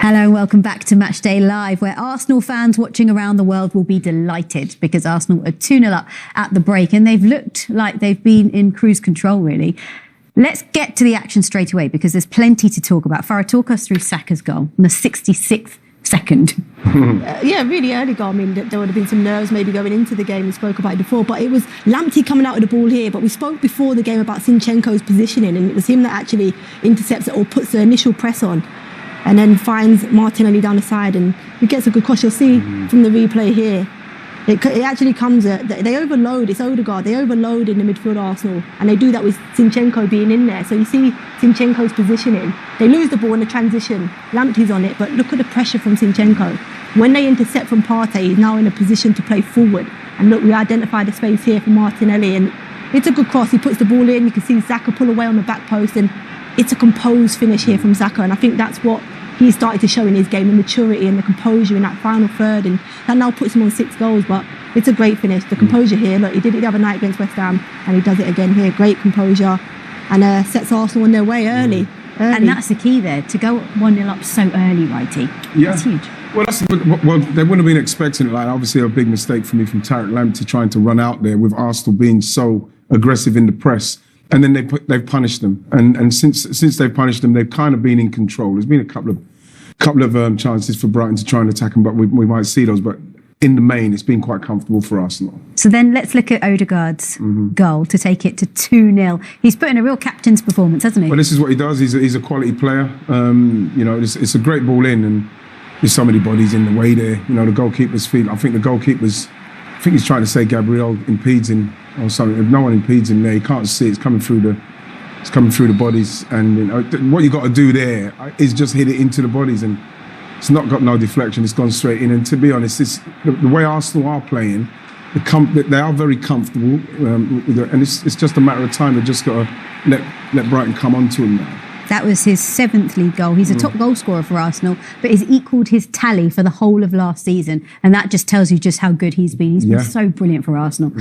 Hello and welcome back to Matchday Live, where Arsenal fans watching around the world will be delighted because Arsenal are 2-0 up at the break and they've looked like they've been in cruise control, really. Let's get to the action straight away because there's plenty to talk about. Farah, talk us through Saka's goal in the 66th second. Yeah, really early goal. I mean, there would have been some nerves maybe going into the game. We spoke about it before, but it was Lamptey coming out with the ball here. But we spoke before the game about Zinchenko's positioning, and it was him that actually intercepts it or puts the initial press on, and then finds Martinelli down the side, and he gets a good cross. You'll see from the replay here, it actually comes at, they overload, it's Odegaard, they overload in the midfield Arsenal, and they do that with Zinchenko being in there. So you see Zinchenko's positioning. They lose the ball in the transition, Lamptey's on it, but look at the pressure from Zinchenko. When they intercept from Partey, he's now in a position to play forward. And look, we identify the space here for Martinelli, and it's a good cross. He puts the ball in, you can see Saka pull away on the back post, and it's a composed finish here from Saka, and I think that's what he started to show in his game, the maturity and the composure in that final third, and that now puts him on 6 goals. But it's a great finish. The composure here, look, he did it the other night against West Ham, and he does it again here. Great composure, and sets Arsenal on their way early. And that's the key there, to go 1-0 up so early, Wrighty. Yeah. That's huge. Well, they wouldn't have been expecting it. Like, obviously, a big mistake for me from Tarek Lamptey trying to run out there with Arsenal being so aggressive in the press. And then they've punished them, and since they've punished them, they've kind of been in control. There's been a couple of chances for Brighton to try and attack them, but we might see those. But in the main, it's been quite comfortable for Arsenal. So then let's look at Odegaard's goal to take it to 2-0. He's put in a real captain's performance, hasn't he? Well, this is what he does. He's a quality player. You know, it's a great ball in, and there's so many bodies in the way there. You know, the goalkeeper's feet. I think he's trying to say Gabriel impedes him or something. If no one impedes him there, he can't see it. It's coming through the bodies, and you know, what you got to do there is just hit it into the bodies, and it's not got no deflection. It's gone straight in. And to be honest, the way Arsenal are playing, they are very comfortable, and it's just a matter of time. They've just got to let Brighton come onto him now. That was his 7th league goal. He's a top goal scorer for Arsenal, but he's equalled his tally for the whole of last season. And that just tells you just how good he's been. He's been so brilliant for Arsenal.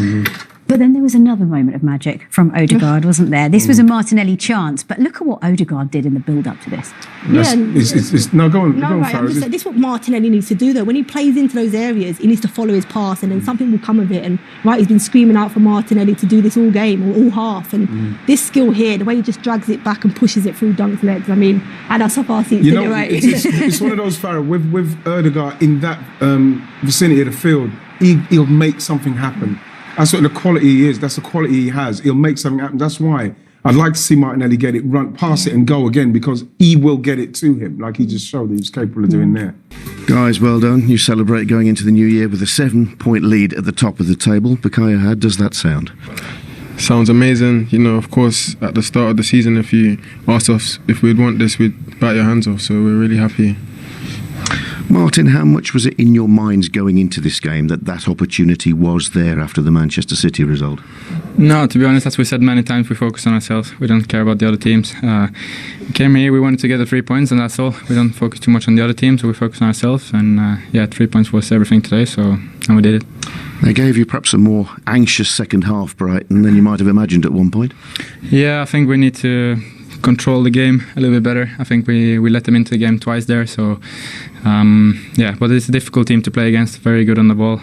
But then there was another moment of magic from Odegaard, wasn't there? This was a Martinelli chance, but look at what Odegaard did in the build-up to this. No, go on, Farah. This is what Martinelli needs to do, though. When he plays into those areas, he needs to follow his pass, and then something will come of it. And Wright has been screaming out for Martinelli to do this all game, or all half. And this skill here, the way he just drags it back and pushes it through Dunk's legs, I mean, I'd have our seats in it, right? It's one of those, Farah, with Odegaard in that vicinity of the field, he'll make something happen. That's what the quality he is. That's the quality he has. He'll make something happen. That's why I'd like to see Martinelli get it, run, pass it and go again, because he will get it to him, like he just showed that he was capable of doing there. Guys, well done. You celebrate going into the new year with a 7-point lead at the top of the table. Bukayo, how does that sound? Sounds amazing. You know, of course, at the start of the season, if you asked us if we'd want this, we'd bat your hands off. So we're really happy. Martin, how much was it in your minds going into this game that opportunity was there after the Manchester City result? No, to be honest, as we said many times, we focus on ourselves. We don't care about the other teams. We came here, we wanted to get the 3 points, and that's all. We don't focus too much on the other teams, so we focus on ourselves. And 3 points was everything today, and we did it. They gave you perhaps a more anxious second half, Brighton, than you might have imagined at one point. Yeah, I think we need to control the game a little bit better. I think we let them into the game twice there, so but it's a difficult team to play against. Very good on the ball.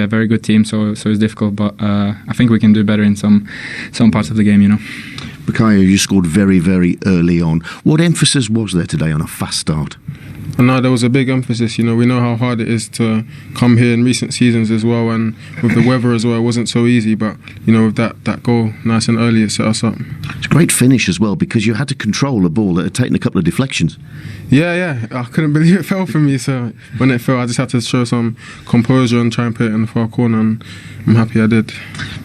Very good team, so it's difficult, but I think we can do better in some parts of the game, you know. Bukayo, you scored very, very early on. What emphasis was there today on a fast start? No, there was a big emphasis. You know, we know how hard it is to come here in recent seasons as well, and with the weather as well, it wasn't so easy. But you know, with that goal nice and early, it set us up. It's a great finish as well, because you had to control a ball that had taken a couple of deflections. Yeah, I couldn't believe it fell for me. So when it fell, I just had to show some composure and try and put it in the far corner, and I'm happy I did.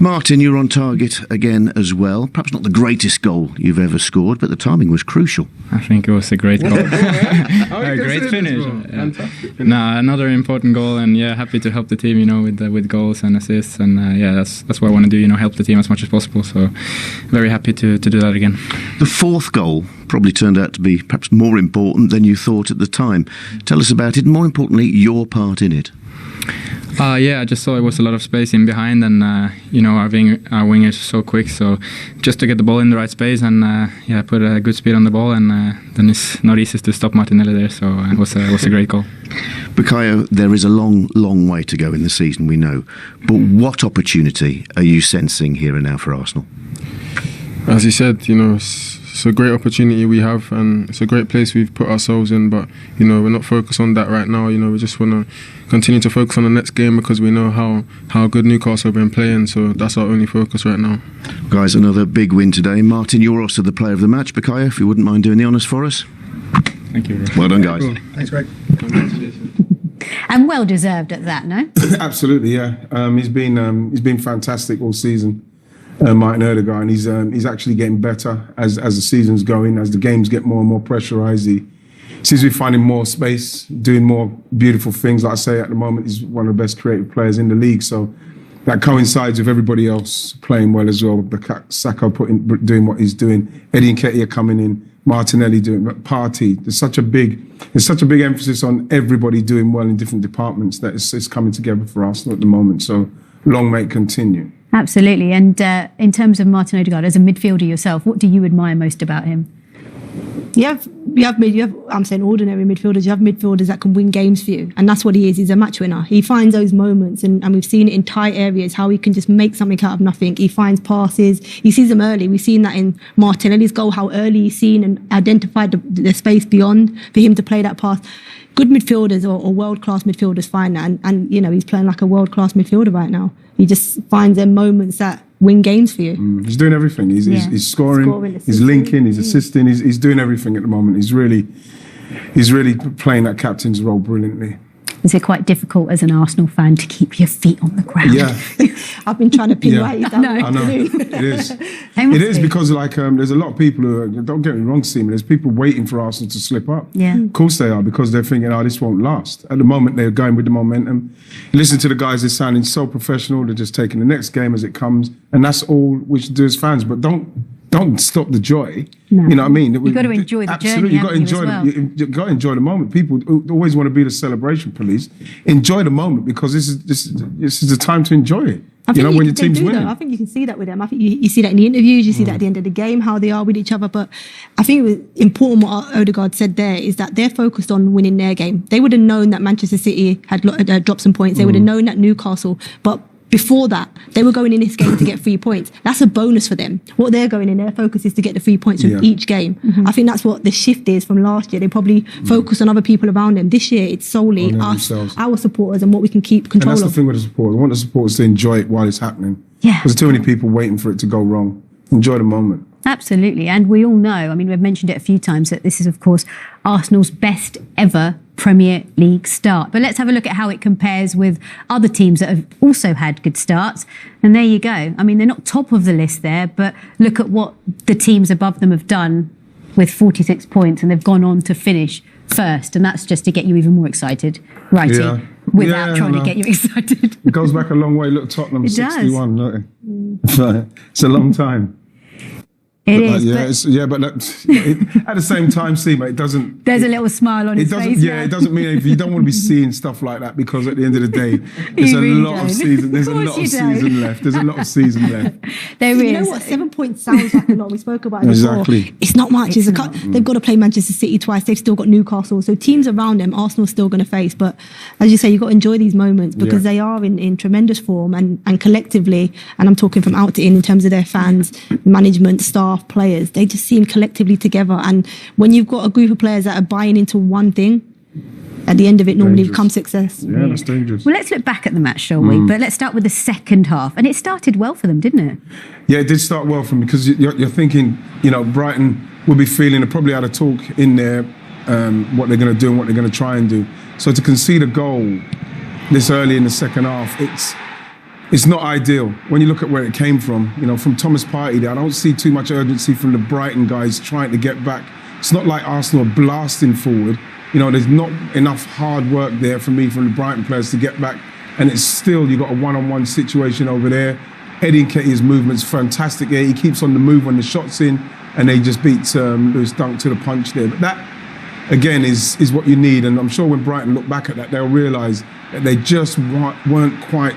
Martin, you're on target again as well. Perhaps not the greatest goal you've ever scored, but the timing was crucial. I think it was a great goal. A great finish. Yeah. Another important goal, and happy to help the team, you know, with goals and assists, and that's what I want to do, you know, help the team as much as possible. So very happy to do that again. The 4th goal probably turned out to be perhaps more important than you thought at the time. Tell us about it, and more importantly, your part in it. Yeah, I just saw it was a lot of space in behind, and our wingers are so quick. So just to get the ball in the right space and put a good speed on the ball, and then it's not easy to stop Martinelli there. So it was a great goal. Bukayo, there is a long, long way to go in the season, we know. But what opportunity are you sensing here and now for Arsenal? As you said, it's a great opportunity we have, and it's a great place we've put ourselves in, but we're not focused on that right now. We just want to continue to focus on the next game because we know how good Newcastle have been playing, so that's our only focus right now. Guys, another big win today. Martin, you're also the player of the match. Bukayo, if you wouldn't mind doing the honours for us. Thank you. Well done, guys. Cool. Thanks, Greg. And well deserved at that, no? Absolutely, yeah. He's been fantastic all season. Martin Odegaard, and he's actually getting better as the season's going, as the games get more and more pressurised. He seems to be finding more space, doing more beautiful things. Like I say, at the moment, he's one of the best creative players in the league. So that coincides with everybody else playing well as well. Saka doing what he's doing, Eddie Nketiah coming in, Martinelli doing Partey. There's such a big emphasis on everybody doing well in different departments that it's coming together for Arsenal at the moment. So long may it continue. Absolutely. And in terms of Martin Odegaard, as a midfielder yourself, what do you admire most about him? You have I'm saying ordinary midfielders. You have midfielders that can win games for you, and that's what he is. He's a match winner. He finds those moments, and we've seen it in tight areas how he can just make something out of nothing. He finds passes. He sees them early. We've seen that in Martinelli's goal, how early he's seen and identified the space beyond for him to play that pass. Good midfielders or world-class midfielders find that, and he's playing like a world-class midfielder right now. He just finds them moments that win games for you. He's doing everything. He's scoring, he's linking, he's assisting, he's doing everything at the moment. He's really playing that captain's role brilliantly. Is it quite difficult as an Arsenal fan to keep your feet on the ground? Yeah. I've been trying to pin Wright down. I know. It is. It is because there's a lot of people who don't get me wrong, Seaman, there's people waiting for Arsenal to slip up. Yeah. Of course they are, because they're thinking, this won't last. At the moment, they're going with the momentum. Listen to the guys, they're sounding so professional. They're just taking the next game as it comes. And that's all we should do as fans. But don't stop the joy. No. You know what I mean? You've got to enjoy the journey. You've got to enjoy you've got to enjoy the moment. People always want to be the celebration police. Enjoy the moment, because this is the time to enjoy it. When your team's winning. I think you can see that with them. I think you see that in the interviews, you see that at the end of the game, how they are with each other. But I think it was important what Odegaard said there is that they're focused on winning their game. They would have known that Manchester City had dropped some points. They would have known that Newcastle, but before that, they were going in this game to get 3 points. That's a bonus for them. What they're going in, their focus is to get the 3 points from each game. Mm-hmm. I think that's what the shift is from last year. They probably focus on other people around them. This year, it's solely us, our supporters, and what we can keep control of. And that's the thing with the supporters. I want the supporters to enjoy it while it's happening. Yeah. There's too many people waiting for it to go wrong. Enjoy the moment. Absolutely. And we all know, we've mentioned it a few times, that this is, of course, Arsenal's best ever Premier League start. But let's have a look at how it compares with other teams that have also had good starts. And there you go. They're not top of the list there, but look at what the teams above them have done with 46 points, and they've gone on to finish first. And that's just to get you even more excited, Wrighty. Yeah. Without trying to get you excited. It goes back a long way. Look, Tottenham, 61. Look. It's a long time. It but is. But at the same time, mate, it doesn't. There's a little smile on his face. Yeah, it doesn't mean anything. You don't want to be seeing stuff like that, because at the end of the day, there's a lot of season. There's a lot of season left. There's a lot of season left. There is. You know what? 7 points sounds like a lot. We spoke about it exactly. before. It's not much. They've got to play Manchester City twice. They've still got Newcastle. So teams around them, Arsenal's still going to face. But as you say, you've got to enjoy these moments, because they are in tremendous form, and collectively, and I'm talking from out to in terms of their fans, management, staff, players, they just seem collectively together. And when you've got a group of players that are buying into one thing, at the end of it normally becomes success. Yeah, that's dangerous. Well, let's look back at the match, shall we? But let's start with the second half. And it started well for them, didn't it? Yeah, it did start well for them, because you're thinking, Brighton will be feeling, they probably had a talk in there, what they're going to do and what they're going to try and do. So to concede a goal this early in the second half, it's not ideal. When you look at where it came from, from Thomas Partey, I don't see too much urgency from the Brighton guys trying to get back. It's not like Arsenal are blasting forward. There's not enough hard work there for me from the Brighton players to get back. And it's still, you've got a one-on-one situation over there. Eddie Nketiah's movement's fantastic there. He keeps on the move when the shot's in, and they just beat Lewis Dunk to the punch there. But that, again, is what you need. And I'm sure when Brighton look back at that, they'll realise They just weren't quite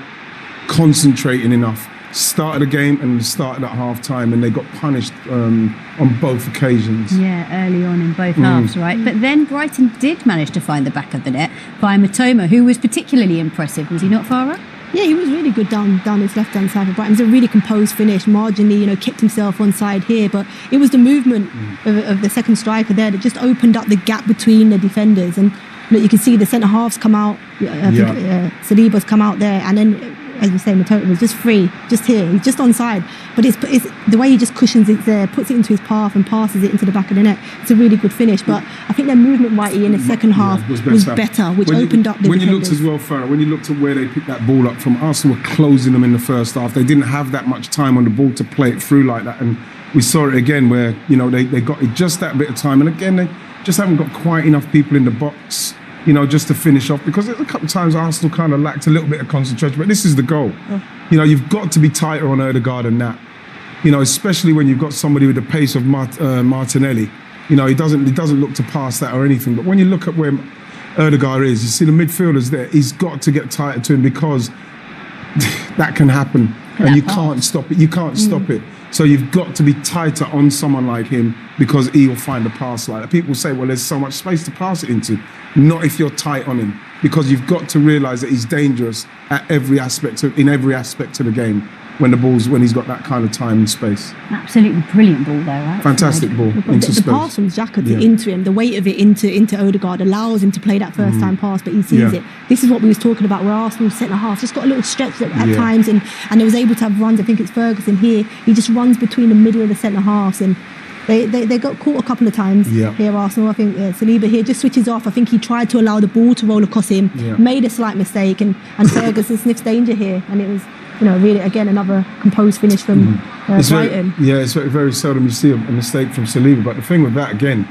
concentrating enough. Started the game and started at half time, and they got punished on both occasions. Yeah, early on in both halves, right? But then Brighton did manage to find the back of the net by Matoma, who was particularly impressive. Was he not, Farah? Yeah, he was really good down his left-hand side for Brighton. It was a really composed finish, marginally, kept himself on side here. But it was the movement of the second striker there that just opened up the gap between the defenders. And you can see the centre-halves come out. I think Saliba's come out there. And then, as you say, Matoma was just free, just here. He's just on side. But it's the way he just cushions it there, puts it into his path and passes it into the back of the net. It's a really good finish. But I think their movement, Whitey, in the second half was better, which opened up the When defenders. you looked as well, Farah, when you looked at where they picked that ball up from, Arsenal were closing them in the first half. They didn't have that much time on the ball to play it through like that. And we saw it again where, they got it just that bit of time. And again, they just haven't got quite enough people in the box, just to finish off, because a couple of times Arsenal kind of lacked a little bit of concentration. But this is the goal. You've got to be tighter on Odegaard than that. Especially when you've got somebody with the pace of Martinelli. He doesn't look to pass that or anything. But when you look at where Odegaard is, you see the midfielders there. He's got to get tighter to him, because that can happen, and you can't stop it. You can't stop it. So you've got to be tighter on someone like him, because he will find a pass like that. People say, well, there's so much space to pass it into. Not if you're tight on him, because you've got to realise that he's dangerous in every aspect of the game when he's got that kind of time and space. Absolutely brilliant ball there, right? Fantastic ball into space. The pass from Xhaka into him, the weight of it into Odegaard allows him to play that first time pass, but he sees it. This is what we was talking about, where Arsenal centre half just got a little stretch at times, and they was able to have runs. I think it's Ferguson here. He just runs between the middle of the centre halves, and they got caught a couple of times here, Arsenal. I think Saliba here just switches off. I think he tried to allow the ball to roll across him, made a slight mistake, and Ferguson sniffs danger here, and it was really, again, another composed finish from Brighton. It's very, very seldom you see a mistake from Saliba. But the thing with that, again,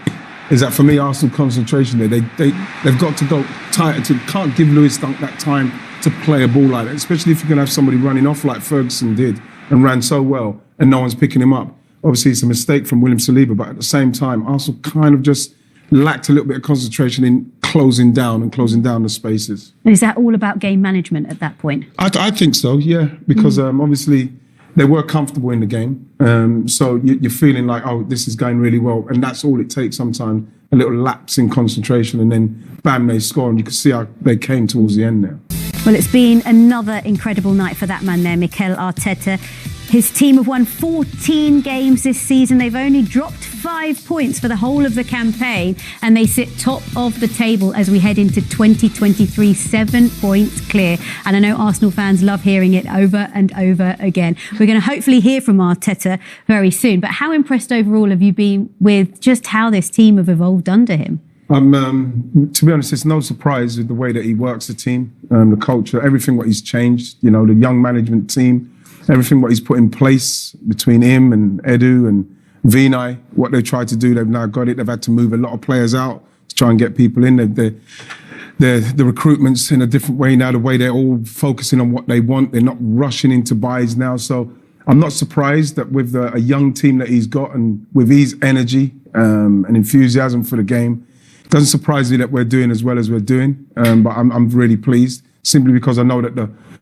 is that for me, Arsenal concentration there, they've got to go tighter. Can't give Lewis Dunk that time to play a ball like that, especially if you're going to have somebody running off like Ferguson did and ran so well and no one's picking him up. Obviously, it's a mistake from William Saliba, but at the same time, Arsenal kind of just lacked a little bit of concentration in closing down the spaces. And is that all about game management at that point? I think so, yeah, because obviously they were comfortable in the game. So you're feeling like, oh, this is going really well. And that's all it takes sometimes, a little lapse in concentration, and then bam, they score. And you can see how they came towards the end there. Well, it's been another incredible night for that man there, Mikel Arteta. His team have won 14 games this season. They've only dropped 5 points for the whole of the campaign, and they sit top of the table as we head into 2023, 7 points clear. And I know Arsenal fans love hearing it over and over again. We're going to hopefully hear from Arteta very soon. But how impressed overall have you been with just how this team have evolved under him? To be honest, it's no surprise with the way that he works the team, the culture, everything what he's changed, the young management team, everything what he's put in place between him and Edu and Vinay, what they tried to do, they've now got it. They've had to move a lot of players out to try and get people in. The recruitment's in a different way now, the way they're all focusing on what they want. They're not rushing into buys now. So I'm not surprised that with a young team that he's got and with his energy and enthusiasm for the game, it doesn't surprise me that we're doing as well as we're doing. But I'm really pleased, simply because I know that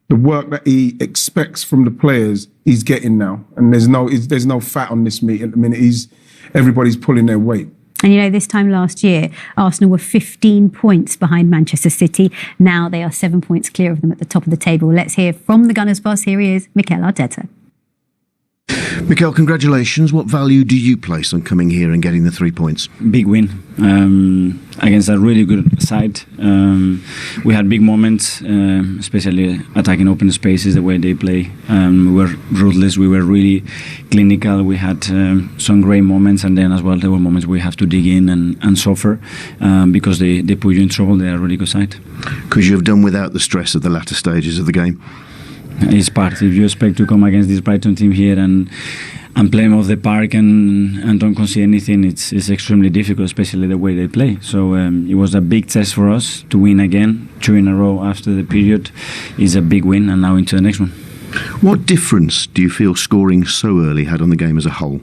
the work that he expects from the players, he's getting now. And there's no fat on this meat at the minute. Everybody's pulling their weight. And this time last year, Arsenal were 15 points behind Manchester City. Now they are 7 points clear of them at the top of the table. Let's hear from the Gunners boss. Here he is, Mikel Arteta. Mikel, congratulations. What value do you place on coming here and getting the 3 points? Big win against a really good side. We had big moments, especially attacking open spaces, the way they play. We were ruthless, we were really clinical, we had some great moments, and then as well there were moments we have to dig in and suffer because they put you in trouble. They are a really good side. Could you have done without the stress of the latter stages of the game? It's part. If you expect to come against this Brighton team here and play them off the park and don't concede anything, it's extremely difficult, especially the way they play. So it was a big test for us to win again 2 in a row after the period. Is a big win, and now into the next one. What difference do you feel scoring so early had on the game as a whole?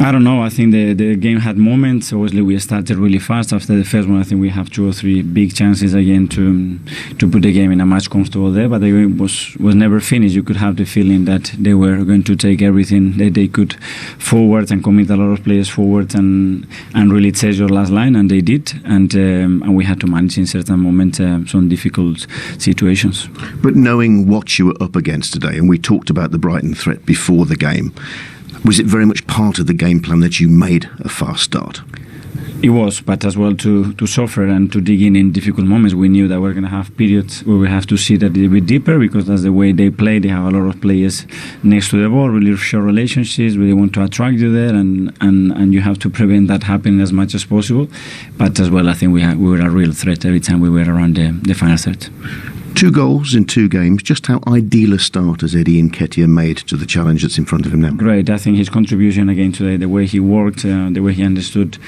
I don't know. I think the game had moments. Obviously, we started really fast. After the first one, I think we have 2 or 3 big chances again to put the game in a much comfortable there. But the game was never finished. You could have the feeling that they were going to take everything that they could forward and commit a lot of players forward and really test your last line, and they did. And we had to manage in certain moments some difficult situations. But knowing what you were up against today, and we talked about the Brighton threat before the game, was it very much part of the game plan that you made a fast start? It was, but as well to suffer and to dig in difficult moments. We knew that we're going to have periods where we have to see that a little bit deeper, because that's the way they play. They have a lot of players next to the ball, really short relationships, really want to attract you there, and you have to prevent that happening as much as possible. But as well, I think we were a real threat every time we were around the final third. 2 goals in 2 games. Just how ideal a start has Eddie Nketiah made to the challenge that's in front of him now? Great. I think his contribution again today, the way he worked, the way he understood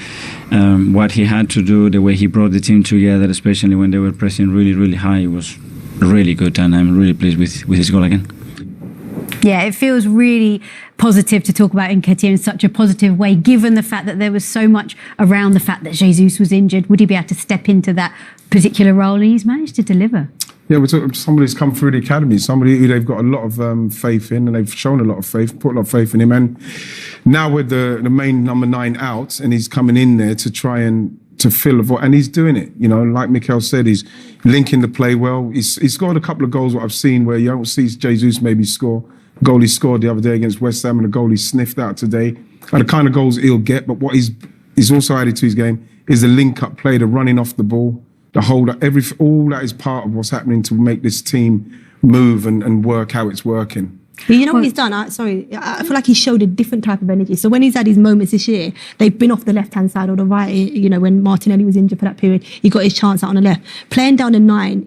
what he had to do, the way he brought the team together, especially when they were pressing really, really high, was really good, and I'm really pleased with his goal again. Yeah, it feels really positive to talk about Nketiah in such a positive way, given the fact that there was so much around the fact that Jesus was injured. Would he be able to step into that particular role? And he's managed to deliver. Yeah, we're talking somebody who's come through the academy, somebody who they've got a lot of faith in, and they've shown a lot of faith, put a lot of faith in him. And now with the main number 9 out, and he's coming in there to try and to fill a void, and he's doing it. You know, like Mikel said, he's linking the play well. He's scored a couple of goals, what I've seen, where you don't see Jesus maybe score. A goal he scored the other day against West Ham, and a goal he sniffed out today. Are the kind of goals he'll get, but what he's also added to his game is the link-up play, the running off the ball, the hold up, all that is part of what's happening to make this team move and work how it's working. You know what he's done? I feel like he showed a different type of energy. So when he's had his moments this year, they've been off the left-hand side or the right. You know, when Martinelli was injured for that period, he got his chance out on the left. Playing down the 9,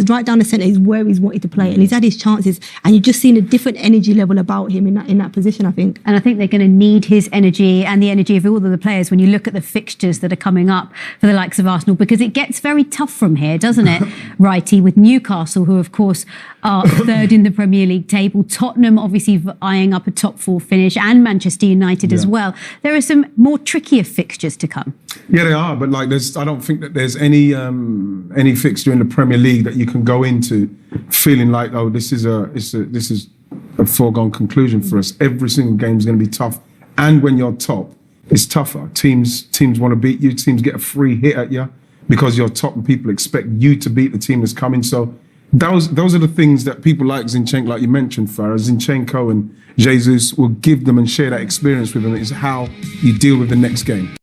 right down the centre is where he's wanted to play. And he's had his chances. And you've just seen a different energy level about him in that position, I think. And I think they're going to need his energy and the energy of all of the players when you look at the fixtures that are coming up for the likes of Arsenal, because it gets very tough from here, doesn't it, Wrighty, with Newcastle, who, of course, are 3rd in the Premier League table. Tottenham, obviously, eyeing up a top 4 finish, and Manchester United as well. There are some more trickier fixtures to come. Yeah, they are, but I don't think that there's any fixture in the Premier League that you can go into feeling like, oh, this is a foregone conclusion for us. Every single game is going to be tough, and when you're top, it's tougher. Teams want to beat you. Teams get a free hit at you because you're top, and people expect you to beat the team that's coming. So those are the things that people like Zinchenko, like you mentioned, Farah, Zinchenko and Jesus will give them and share that experience with them. Is how you deal with the next game.